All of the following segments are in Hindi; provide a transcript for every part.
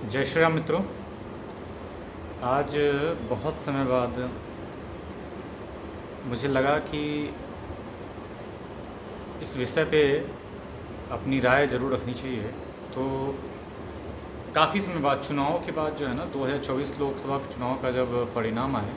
जय श्री राम मित्रों। आज बहुत समय बाद मुझे लगा कि इस विषय पे अपनी राय ज़रूर रखनी चाहिए। तो काफ़ी समय बाद, चुनाव के बाद जो है ना, 2024 लोकसभा चुनाव का जब परिणाम आए,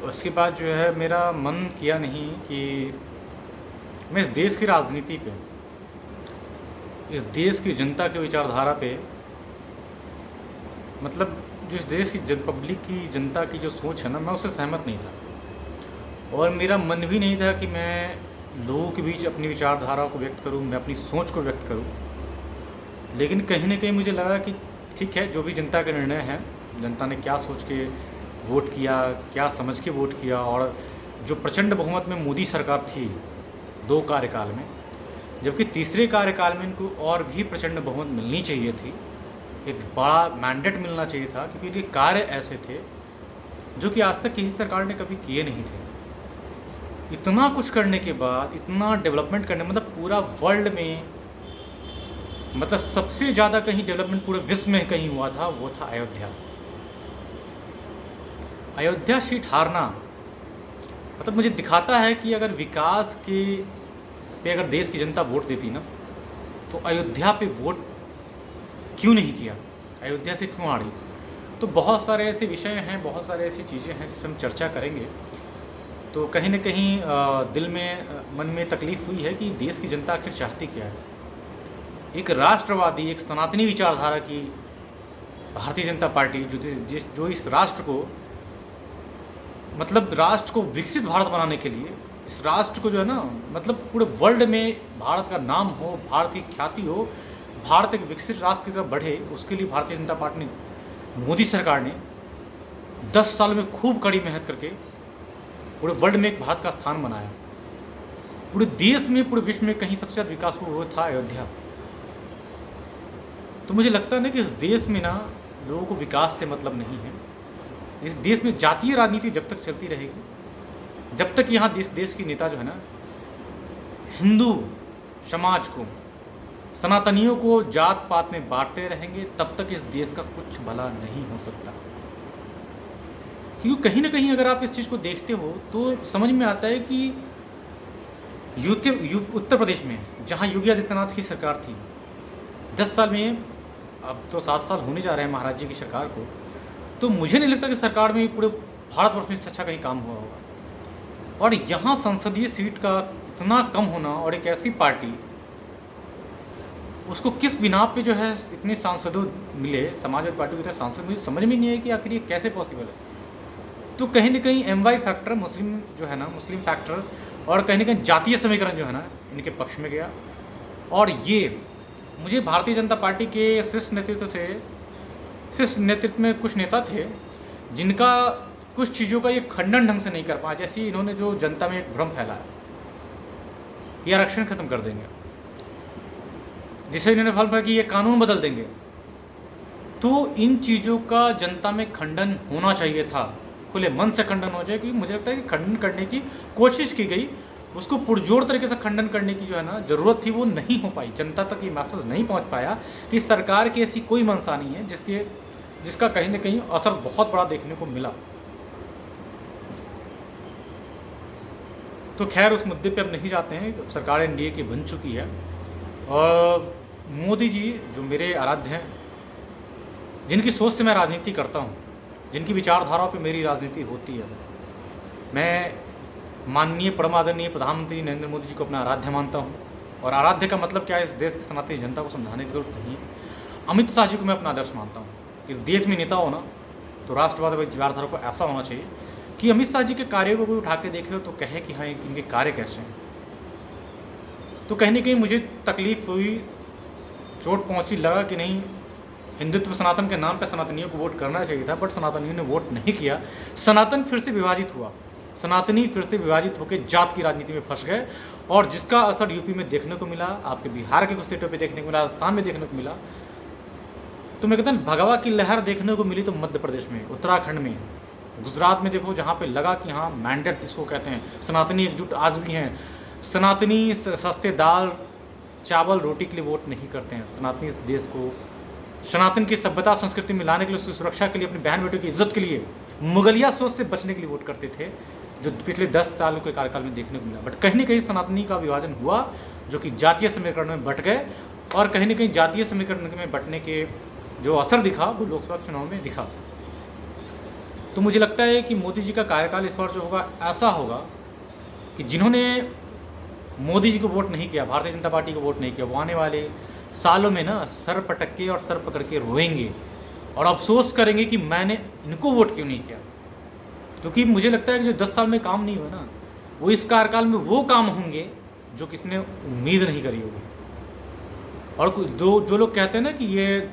उसके बाद जो है मेरा मन किया नहीं कि मैं इस देश की राजनीति पे, इस देश की जनता की विचारधारा पे, मतलब जो इस देश की पब्लिक की, जनता की जो सोच है ना, मैं उससे सहमत नहीं था। और मेरा मन भी नहीं था कि मैं लोगों के बीच अपनी विचारधारा को व्यक्त करूं, मैं अपनी सोच को व्यक्त करूं। लेकिन कहीं ना कहीं मुझे लगा कि ठीक है, जो भी जनता का निर्णय है, जनता ने क्या सोच के वोट किया, क्या समझ के वोट किया, और जो प्रचंड बहुमत में मोदी सरकार थी 2 कार्यकाल में, जबकि तीसरे कार्यकाल में इनको और भी प्रचंड बहुमत मिलनी चाहिए थी, एक बड़ा मैंडेट मिलना चाहिए था, क्योंकि इनके कार्य ऐसे थे जो कि आज तक किसी सरकार ने कभी किए नहीं थे। इतना कुछ करने के बाद, इतना डेवलपमेंट करने, मतलब पूरा वर्ल्ड में, मतलब सबसे ज़्यादा कहीं डेवलपमेंट पूरे विश्व में कहीं हुआ था, वो था अयोध्या। अयोध्या सीट हारना मतलब मुझे दिखाता है कि अगर विकास के पे अगर देश की जनता वोट देती ना, तो अयोध्या पे वोट क्यों नहीं किया, अयोध्या से क्यों हारी। तो बहुत सारे ऐसे विषय हैं, बहुत सारे ऐसी चीज़ें हैं जिस पर हम चर्चा करेंगे। तो कहीं न कहीं दिल में, मन में तकलीफ़ हुई है कि देश की जनता आखिर चाहती क्या है। एक राष्ट्रवादी, एक सनातनी विचारधारा की भारतीय जनता पार्टी, जो इस राष्ट्र को, मतलब राष्ट्र को विकसित भारत बनाने के लिए, इस राष्ट्र को जो है ना, मतलब पूरे वर्ल्ड में भारत का नाम हो, भारत की ख्याति हो, भारत एक विकसित राष्ट्र की तरफ बढ़े, उसके लिए भारतीय जनता पार्टी ने, मोदी सरकार ने 10 साल में खूब कड़ी मेहनत करके पूरे वर्ल्ड में एक भारत का स्थान बनाया। पूरे देश में, पूरे विश्व में कहीं सबसे ज़्यादा विकास हुआ, वो था अयोध्या। तो मुझे लगता है ना कि इस देश में ना लोगों को विकास से मतलब नहीं है। इस देश में जातीय राजनीति जब तक चलती रहेगी, जब तक यहाँ देश की नेता जो है ना, हिंदू समाज को, सनातनियों को जात पात में बांटते रहेंगे, तब तक इस देश का कुछ भला नहीं हो सकता। क्योंकि कहीं ना कहीं अगर आप इस चीज़ को देखते हो तो समझ में आता है कि उत्तर प्रदेश में, जहाँ योगी आदित्यनाथ की सरकार थी, 10 साल में, अब तो 7 साल होने जा रहे हैं महाराज जी की सरकार को, तो मुझे नहीं लगता कि सरकार में पूरे भारतवर्ष में इससे अच्छा कहीं काम हुआ होगा। और यहाँ संसदीय सीट का इतना कम होना, और एक ऐसी पार्टी, उसको किस बिना पे जो है इतने सांसदों मिले, समाजवादी पार्टी को इतने सांसद, मुझे समझ में नहीं है कि आखिर ये कैसे पॉसिबल है। तो कहीं ना कहीं MY फैक्टर, मुस्लिम जो है ना, मुस्लिम फैक्टर, और कहीं ना कहीं जातीय समीकरण जो है ना, इनके पक्ष में गया। और ये मुझे भारतीय जनता पार्टी के शीर्ष नेतृत्व में कुछ नेता थे जिनका कुछ चीज़ों का ये खंडन ढंग से नहीं कर पाए। जैसे इन्होंने जो जनता में एक भ्रम फैलाया कि आरक्षण खत्म कर देंगे, जिसे इन्होंने फल पाया कि ये कानून बदल देंगे, तो इन चीज़ों का जनता में खंडन होना चाहिए था, खुले मन से खंडन हो जाए। क्योंकि मुझे लगता है कि खंडन करने की कोशिश की गई, उसको पुरजोर तरीके से खंडन करने की जो है ना ज़रूरत थी, वो नहीं हो पाई। जनता तक ये मैसेज नहीं पहुंच पाया कि सरकार की ऐसी कोई मंशा नहीं है जिसका कहीं ना कहीं असर बहुत बड़ा देखने को मिला। तो खैर, उस मुद्दे पे अब नहीं जाते हैं। सरकार NDA की बन चुकी है, और मोदी जी जो मेरे आराध्य हैं, जिनकी सोच से मैं राजनीति करता हूँ, जिनकी विचारधाराओं पे मेरी राजनीति होती है, मैं माननीय परमादरणीय प्रधानमंत्री नरेंद्र मोदी जी को अपना आराध्य मानता हूँ। और आराध्य का मतलब क्या है, इस देश की सनातनी जनता को समझाने की जरूरत नहीं है। अमित शाह जी को मैं अपना आदर्श मानता हूँ। इस देश में नेता हो ना, तो राष्ट्रवाद विचारधारा को ऐसा होना चाहिए कि अमित शाह जी के कार्यों को भी उठा के देखे तो कहे कि हाँ, इनके कार्य कैसे हैं। तो कहीं ना कहीं मुझे तकलीफ़ हुई, चोट पहुँची, लगा कि नहीं, हिंदुत्व सनातन के नाम पे सनातनियों को वोट करना चाहिए था, बट सनातनियों ने वोट नहीं किया। सनातन फिर से विभाजित हुआ, सनातनी फिर से विभाजित होकर जात की राजनीति में फंस गए, और जिसका असर यूपी में देखने को मिला, आपके बिहार के कुछ सीटों पे देखने को मिला, राजस्थान में देखने को मिला। तो मैं कहता हूँ भगवा की लहर देखने को मिली तो मध्य प्रदेश में, उत्तराखंड में, गुजरात में देखो, जहाँ पे लगा कि हाँ मैंडेट इसको कहते हैं, सनातनी एकजुट आज भी हैं। सनातनी सस्ते दाल चावल रोटी के लिए वोट नहीं करते हैं। सनातनी इस देश को सनातन की सभ्यता संस्कृति में लाने के लिए, उसकी सुरक्षा के लिए, अपनी बहन बेटियों की इज्जत के लिए, मुगलिया सोच से बचने के लिए वोट करते थे, जो पिछले 10 साल के कार्यकाल में देखने को मिला। बट कहीं ना कहीं सनातनी का विभाजन हुआ, जो कि जातीय समीकरण में बट गए, और कहीं ना कहीं जातीय समीकरण में बटने के जो असर दिखा वो लोकसभा चुनाव में दिखा। तो मुझे लगता है कि मोदी जी का कार्यकाल इस बार जो होगा ऐसा होगा कि जिन्होंने मोदी जी को वोट नहीं किया, भारतीय जनता पार्टी को वोट नहीं किया, वो आने वाले सालों में ना सर पटक के और सर पकड़ के रोएंगे और अफसोस करेंगे कि मैंने इनको वोट क्यों नहीं किया। क्योंकि मुझे लगता है कि जो 10 साल में काम नहीं हुआ ना, वो इस कार्यकाल में वो काम होंगे जो किसी ने उम्मीद नहीं करी होगी। और जो लोग कहते हैं ना कि ये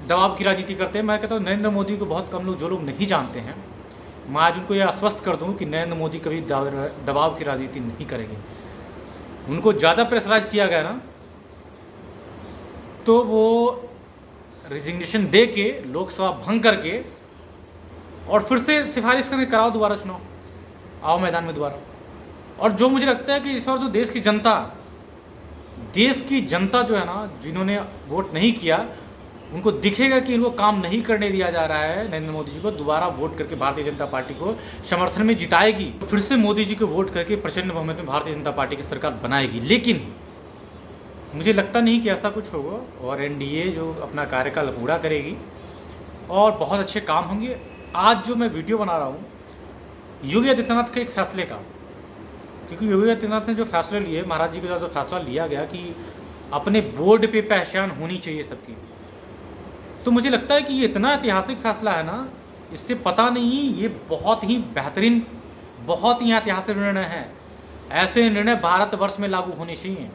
दबाव की राजनीति करते हैं, मैं कहता हूँ नरेंद्र मोदी को बहुत कम लोग, जो लोग नहीं जानते हैं, मैं आज उनको ये आश्वस्त कर दूँ कि नरेंद्र मोदी कभी दबाव की राजनीति नहीं करेंगे। उनको ज़्यादा प्रेशराइज किया गया ना, तो वो रिजिग्नेशन दे के लोकसभा भंग करके और फिर से सिफारिश करके कराओ दोबारा चुनाव, आओ मैदान में दोबारा। और जो मुझे लगता है कि इस बार जो देश की जनता जो है ना, जिन्होंने वोट नहीं किया, उनको दिखेगा कि इनको काम नहीं करने दिया जा रहा है, नरेंद्र मोदी जी को दोबारा वोट करके भारतीय जनता पार्टी को समर्थन में जिताएगी, फिर से मोदी जी को वोट करके प्रचंड बहुमत में भारतीय जनता पार्टी की सरकार बनाएगी। लेकिन मुझे लगता नहीं कि ऐसा कुछ होगा, और एनडीए जो अपना कार्यकाल पूरा करेगी और बहुत अच्छे काम होंगे। आज जो मैं वीडियो बना रहा हूँ योगी आदित्यनाथ के एक फैसले का, क्योंकि योगी आदित्यनाथ ने जो फैसले लिए, महाराज जी के द्वारा जो फैसला लिया गया कि अपने बोर्ड पे पहचान होनी चाहिए सबकी, तो मुझे लगता है कि ये इतना ऐतिहासिक फैसला है ना, इससे पता नहीं, ये बहुत ही बेहतरीन, बहुत ही ऐतिहासिक निर्णय है। ऐसे निर्णय भारतवर्ष में लागू होने चाहिए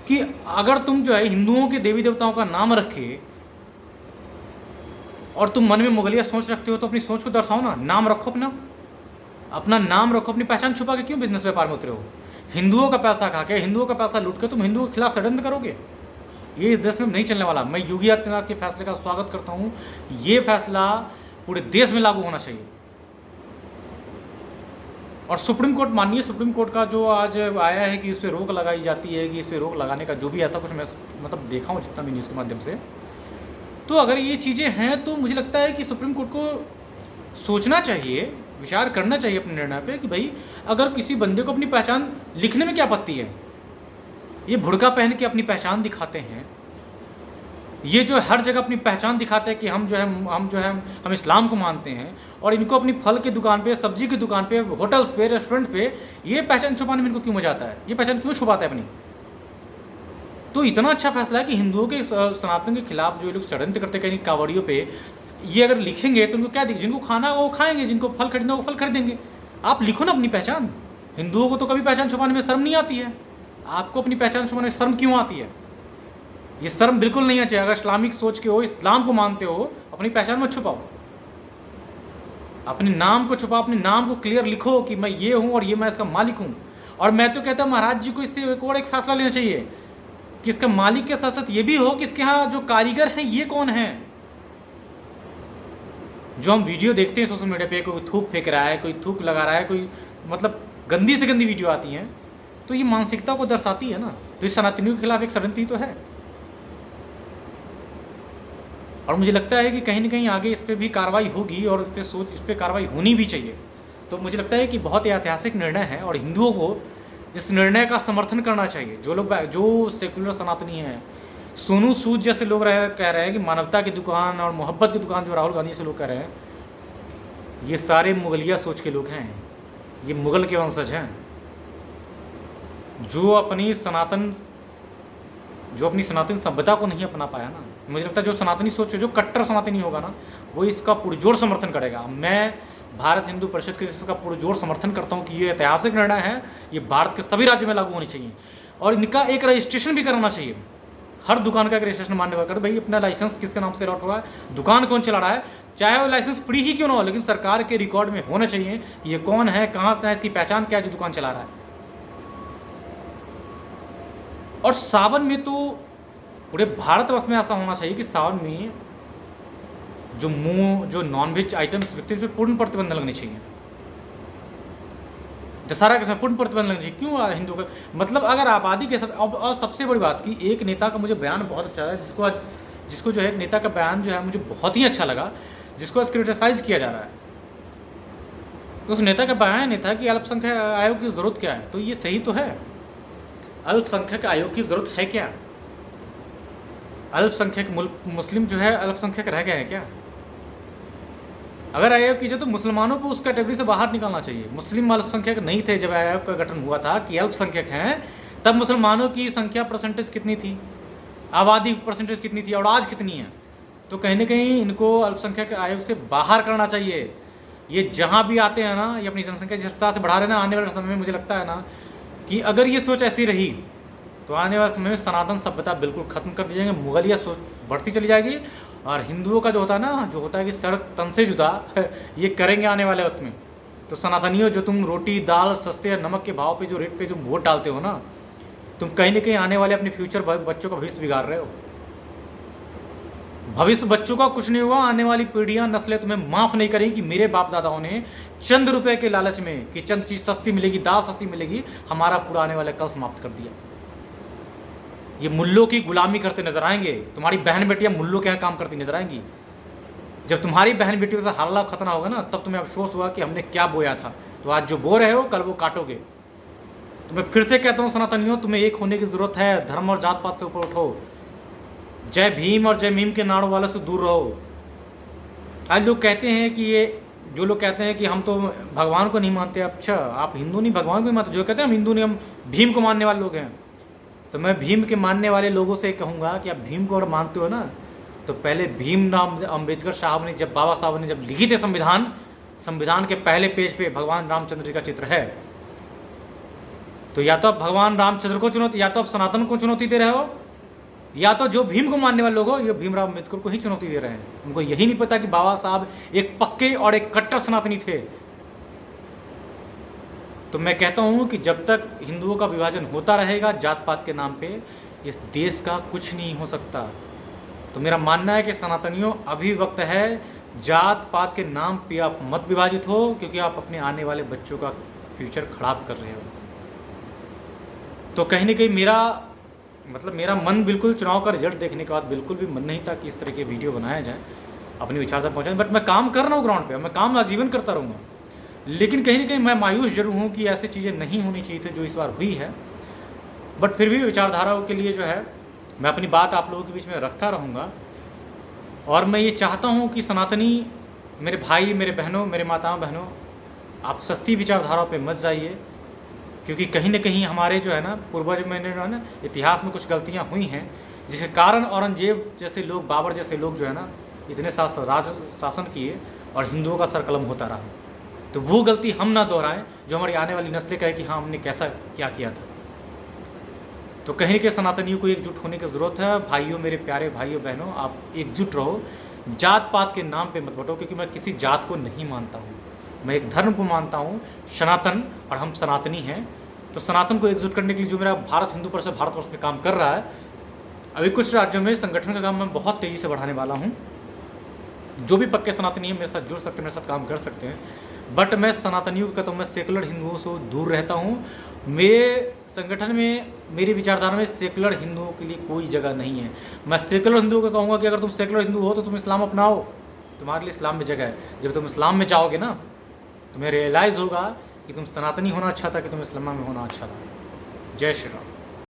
कि अगर तुम जो है हिंदुओं के देवी देवताओं का नाम रखे और तुम मन में मुगलिया सोच रखते हो, तो अपनी सोच को दर्शाओ ना, नाम रखो, अपना नाम रखो। अपनी पहचान छुपा के क्यों बिजनेस व्यापार में उतरे हो? हिंदुओं का पैसा खा के, हिंदुओं का पैसा लूट के तुम हिंदुओं के खिलाफ षड्यंत्र करोगे, ये इस देश में नहीं चलने वाला। मैं योगी आदित्यनाथ के फैसले का स्वागत करता हूँ। ये फैसला पूरे देश में लागू होना चाहिए। और सुप्रीम कोर्ट, माननीय सुप्रीम कोर्ट का जो आज आया है कि इस पर रोक लगाई जाती है, कि इस पर रोक लगाने का जो भी ऐसा कुछ मैं मतलब देखा हूँ जितना भी न्यूज़ के माध्यम से, तो अगर ये चीज़ें हैं तो मुझे लगता है कि सुप्रीम कोर्ट को सोचना चाहिए, विचार करना चाहिए अपने निर्णय पे कि भाई अगर किसी बंदे को अपनी पहचान लिखने में क्या आपत्ति है। ये भुड़का पहन के अपनी पहचान दिखाते हैं, ये जो हर जगह अपनी पहचान दिखाते हैं कि हम इस्लाम को मानते हैं, और इनको अपनी फल की दुकान पे, सब्जी की दुकान पे, होटल्स पे, रेस्टोरेंट पे ये पहचान छुपाने में इनको क्यों मजा आता है? ये पहचान क्यों छुपाता है अपनी? तो इतना अच्छा फैसला है कि हिंदुओं के सनातन के खिलाफ जो लोग षड्यंत्र करते कहीं कावड़ियों पे, ये अगर लिखेंगे तो उनको क्या दिखे? जिनको खाना वो खाएंगे, जिनको फल खरीदना वो फल खरीदेंगे। आप लिखो ना अपनी पहचान। हिंदुओं को तो कभी पहचान छुपाने में शर्म नहीं आती है, आपको अपनी पहचान छुपाने में शर्म क्यों आती है? ये शर्म बिल्कुल नहीं आना चाहिए। अगर इस्लामिक सोच के हो, इस्लाम को मानते हो, अपनी पहचान मत छुपाओ, अपने नाम को छुपाओ, अपने नाम को क्लियर लिखो कि मैं ये हूँ और ये मैं इसका मालिक हूँ। और मैं तो कहता हूँ महाराज जी को इससे एक फैसला लेना चाहिए कि इसका मालिक के साथ साथ ये भी हो कि इसके यहाँ जो कारीगर हैं ये कौन है। जो हम वीडियो देखते हैं सोशल मीडिया पे, कोई थूक फेंक रहा है, कोई थूक लगा रहा है, कोई मतलब गंदी से गंदी वीडियो आती हैं, तो ये मानसिकता को दर्शाती है ना। तो इस सनातनियों के खिलाफ एक षड्यंत्र तो है, और मुझे लगता है कि कहीं ना कहीं आगे इस पर भी कार्रवाई होगी और इस पर कार्रवाई होनी भी चाहिए। तो मुझे लगता है कि बहुत ही ऐतिहासिक निर्णय है और हिंदुओं को इस निर्णय का समर्थन करना चाहिए। जो सेकुलर सनातनी हैं, सोनू सूद जैसे लोग कह रहे हैं कि मानवता की दुकान और मोहब्बत की दुकान, जो राहुल गांधी से लोग कह रहे हैं, ये सारे मुगलिया सोच के लोग हैं, ये मुगल के वंशज हैं, जो अपनी सनातन सभ्यता को नहीं अपना पाया ना। मुझे लगता है जो सनातनी सोच, जो कट्टर सनातनी होगा ना, वो इसका पुरजोर समर्थन करेगा। मैं भारत हिंदू परिषद के इसका पुरजोर समर्थन करता हूँ कि ये ऐतिहासिक निर्णय है, ये भारत के सभी राज्यों में लागू होनी चाहिए, और इनका एक रजिस्ट्रेशन भी कराना चाहिए। हर दुकान का एक रजिस्ट्रेशन मान्य कर, भाई अपना लाइसेंस किसके नाम से लॉट हुआ है, दुकान कौन चला रहा है, चाहे वो लाइसेंस फ्री ही क्यों ना हो, लेकिन सरकार के रिकॉर्ड में होना चाहिए ये कौन है, कहाँ से है, इसकी पहचान क्या है जो दुकान चला रहा है। और सावन में तो पूरे भारतवर्ष में ऐसा होना चाहिए कि सावन में जो नॉनवेज आइटम्स बिकते हैं, पूर्ण प्रतिबंध लगनी चाहिए। दशहरा के समय पूर्ण प्रतिबंध लगनी चाहिए। क्यों? हिंदू का मतलब अगर आबादी के साथ, और सबसे बड़ी बात कि एक नेता का मुझे बयान बहुत अच्छा है, जिसको जो है एक नेता का बयान जो है मुझे बहुत ही अच्छा लगा, जिसको आज क्रिटिसाइज़ किया जा रहा है। तो उस नेता का बयान ये था कि अल्पसंख्यक आयोग की ज़रूरत क्या है, तो ये सही तो है। अल्पसंख्यक आयोग की ज़रूरत है क्या? अल्पसंख्यक मुस्लिम जो है अल्पसंख्यक रह गए हैं क्या? अगर आयोग कीजिए तो मुसलमानों को उस कैटेगरी से बाहर निकालना चाहिए। मुस्लिम अल्पसंख्यक नहीं थे जब आयोग का गठन हुआ था कि अल्पसंख्यक हैं, तब मुसलमानों की संख्या परसेंटेज कितनी थी, आबादी परसेंटेज कितनी थी और आज कितनी है? तो कहीं ना कहीं इनको अल्पसंख्यक आयोग से बाहर करना चाहिए। ये जहाँ भी आते हैं ना, ये अपनी जनसंख्या जिस रफ्तार से बढ़ा रहे हैं ना, आने वाले समय में मुझे लगता है ना कि अगर ये सोच ऐसी रही तो आने वाले समय में सनातन सभ्यता बिल्कुल खत्म कर दी जाएंगे, मुगलिया सोच बढ़ती चली जाएगी और हिंदुओं का जो होता है ना, जो होता है कि सड़क तन से जुदा ये करेंगे आने वाले वक्त में। तो सनातनियों, जो तुम रोटी दाल सस्ते नमक के भाव पे जो रेट पे तुम वोट डालते हो ना, तुम कहीं ना कहीं आने वाले अपने फ्यूचर बच्चों का भविष्य बिगाड़ रहे हो। भविष्य बच्चों का कुछ नहीं हुआ, आने वाली पीढ़ियां नस्लें तुम्हें माफ़ नहीं करेंगी कि मेरे बाप दादाओं ने चंद रुपए के लालच में कि चंद चीज़ सस्ती मिलेगी, दाल सस्ती मिलेगी, हमारा पूरा आने वाला कल समाप्त कर दिया। ये मुल्लों की गुलामी करते नजर आएंगे। तुम्हारी बहन बेटियां मुल्लों के यहाँ काम करती नजर आएंगी। जब तुम्हारी बहन बेटियों से हल्ला खतना होगा ना, तब तुम्हें अफसोस होगा कि हमने क्या बोया था। तो आज जो बो रहे हो कल वो काटोगे। तो मैं फिर से कहता हूँ सनातनियों, तुम्हें एक होने की जरूरत है। धर्म और जात पात से ऊपर उठो। जय भीम और जय मीम के नाड़ों वालों से दूर रहो। आज लोग कहते हैं कि ये जो लोग कहते हैं कि हम तो भगवान को नहीं मानते, अच्छा आप हिंदू नहीं भगवान को नहीं मानते, जो कहते हैं हम हिंदू नहीं, हम भीम को मानने वाले लोग हैं। तो मैं भीम के मानने वाले लोगों से कहूँगा कि आप भीम को अगर मानते हो ना, तो पहले भीमराव अम्बेडकर साहब ने जब बाबा साहब ने जब लिखी थे संविधान के पहले पेज पे भगवान रामचंद्र जी का चित्र है। तो या तो आप भगवान रामचंद्र को चुनौती, या तो आप सनातन को चुनौती दे रहे हो, या तो जो भीम को मानने वाले लोग हो ये भीमराव अम्बेडकर को ही चुनौती दे रहे हैं। उनको यही नहीं पता कि बाबा साहब एक पक्के और एक कट्टर सनातनी थे। तो मैं कहता हूँ कि जब तक हिंदुओं का विभाजन होता रहेगा जात पात के नाम पे, इस देश का कुछ नहीं हो सकता। तो मेरा मानना है कि सनातनियों, अभी वक्त है, जात पात के नाम पे आप मत विभाजित हो, क्योंकि आप अपने आने वाले बच्चों का फ्यूचर खराब कर रहे हो। तो कहीं ना कहीं मेरा मन बिल्कुल चुनाव का रिजल्ट देखने के बाद बिल्कुल भी मन नहीं था कि इस तरह के वीडियो बनाया जाए, अपनी विचारधारा पहुँचाएं। बट मैं काम कर रहा हूँ ग्राउंड पे, मैं काम आजीवन करता रहूँगा। लेकिन कहीं ना कहीं मैं मायूस जरूर हूँ कि ऐसी चीज़ें नहीं होनी चाहिए थी जो इस बार हुई है। बट फिर भी विचारधाराओं के लिए जो है मैं अपनी बात आप लोगों के बीच में रखता रहूँगा। और मैं ये चाहता हूँ कि सनातनी मेरे भाई, मेरे बहनों, मेरे माताओं बहनों, आप सस्ती विचारधाराओं पे मत जाइए, क्योंकि कहीं ना कहीं हमारे जो है ना पूर्वज में जो है ना इतिहास में कुछ गलतियाँ हुई हैं, जिसके कारण औरंगजेब जैसे लोग, बाबर जैसे लोग जो है ना इतने राज शासन किए और हिंदुओं का सर कलम होता रहा। तो वो गलती हम ना दोहराएं, जो हमारी आने वाली नस्लें कहे कि हाँ हमने कैसा क्या किया था। तो कहीं के सनातनियों को एकजुट होने की ज़रूरत है। भाइयों, मेरे प्यारे भाइयों बहनों, आप एकजुट रहो, जात पात के नाम पे मत बटो, क्योंकि मैं किसी जात को नहीं मानता हूँ, मैं एक धर्म को मानता हूँ, सनातन, और हम सनातनी हैं। तो सनातन को एकजुट करने के लिए जो मेरा भारत हिंदू परिषद भारतवर्ष में काम कर रहा है, अभी कुछ राज्यों में संगठन का काम मैं बहुत तेज़ी से बढ़ाने वाला हूँ। जो भी पक्के सनातनी हैं मेरे साथ जुड़ सकते हैं, मेरे साथ काम कर सकते हैं। बट मैं सनातनियों को कहता हूँ, मैं सेकुलर हिंदुओं से दूर रहता हूँ। मेरे संगठन में, मेरी विचारधारा में सेकुलर हिंदुओं के लिए कोई जगह नहीं है। मैं सेकुलर हिंदुओं को कहूँगा कि अगर तुम सेकुलर हिंदू हो तो तुम इस्लाम अपनाओ, तुम्हारे लिए इस्लाम में जगह है। जब तुम इस्लाम में जाओगे ना, तुम्हें रियलाइज़ होगा कि तुम सनातनी होना अच्छा था कि तुम इस्लाम में होना अच्छा था। जय श्री राम।